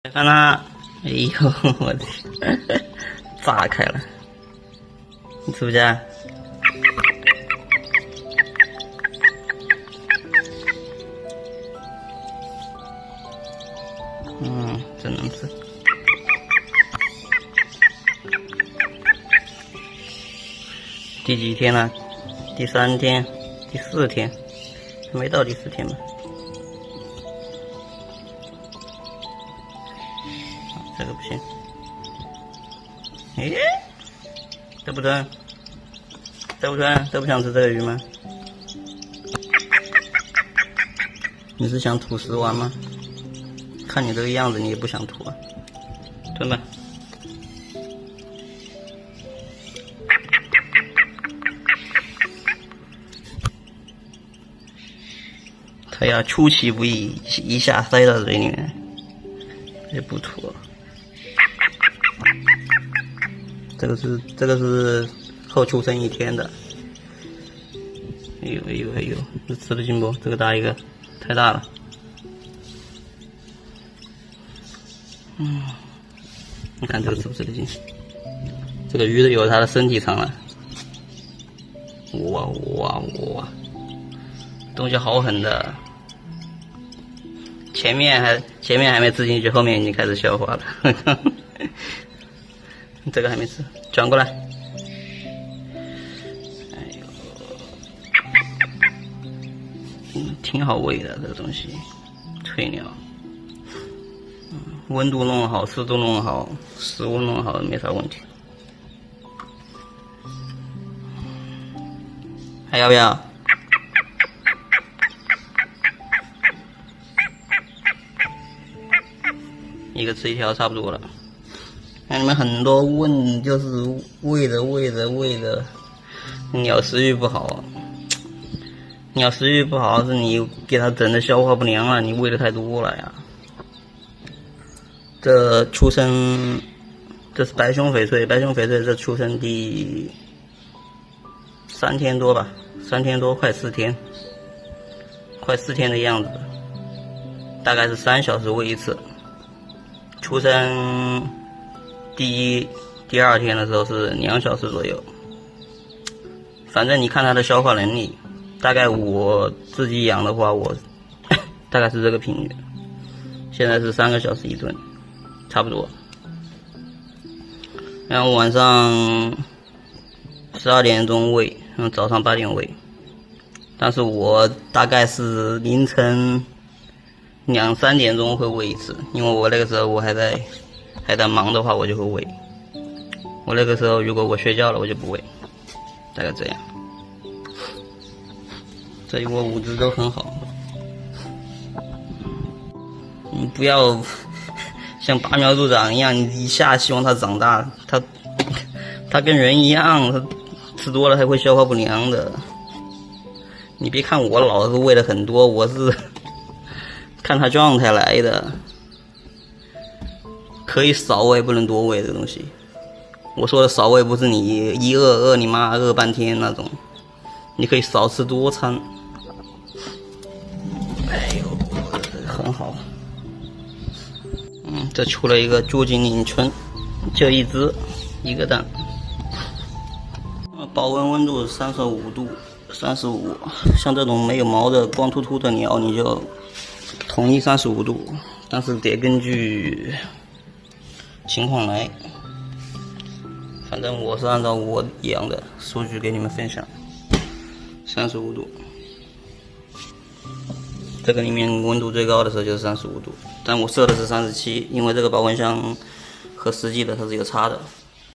看它，哎呦，我的天，炸开了！你吃不下？真能吃。第几天了？第3天、第4天，没到第4天吧？这个不行。诶，这不准，这不准，这不想吃这个鱼吗？你是想吐食完吗？看你这个样子，你也不想吐啊，吞吧。他要出其不意，一下塞到嘴里面，也不吐。这个是后出生1天的。哎呦哎呦哎呦，这吃得进不？这个大一个，太大了。你看这个吃不吃得进？这个鱼有它的身体长了。哇哇哇！东西好狠的。前面还没吃进去，后面已经开始消化了。这个还没吃，转过来。哎呦，挺好喂的这个东西，翠鸟。温度弄好，湿度弄好，食物弄好，没啥问题。还要不要？一个吃1条差不多了。看你们很多问，就是喂的，鸟食欲不好。鸟食欲不好是你给它整的消化不良了，你喂的太多了呀。这出生，这是白胸翡翠，这出生第3天多吧，3天多，快4天，快4天的样子，大概是3小时喂一次。出生第2天的时候是2小时左右。反正你看它的消化能力，大概我自己养的话，我大概是这个频率。现在是3个小时1顿，差不多。然后晚上12点钟喂，早上8点喂。但是我大概是凌晨2、3点钟会喂一次，因为我那个时候我还在忙的话，我就会喂。我那个时候如果我睡觉了，我就不喂，大概这样。这一窝5只都很好。你不要像拔苗助长一样，你一下希望它长大，它跟人一样，它吃多了还会消化不良的。你别看我老是喂的很多，我是看它状态来的，可以少喂不能多喂的东西。我说的少喂不是你一饿你妈饿半天那种，你可以少吃多餐。哎呦，很好。这出了一个朱锦岭春，就1只，1个蛋。保温温度35度，35。像这种没有毛的光秃秃的鸟，你就统一35度，但是得根据情况来。反正我是按照我养的数据给你们分享。35度。这个里面温度最高的时候就是35度，但我设的是37，因为这个保温箱和实际的它是有差的。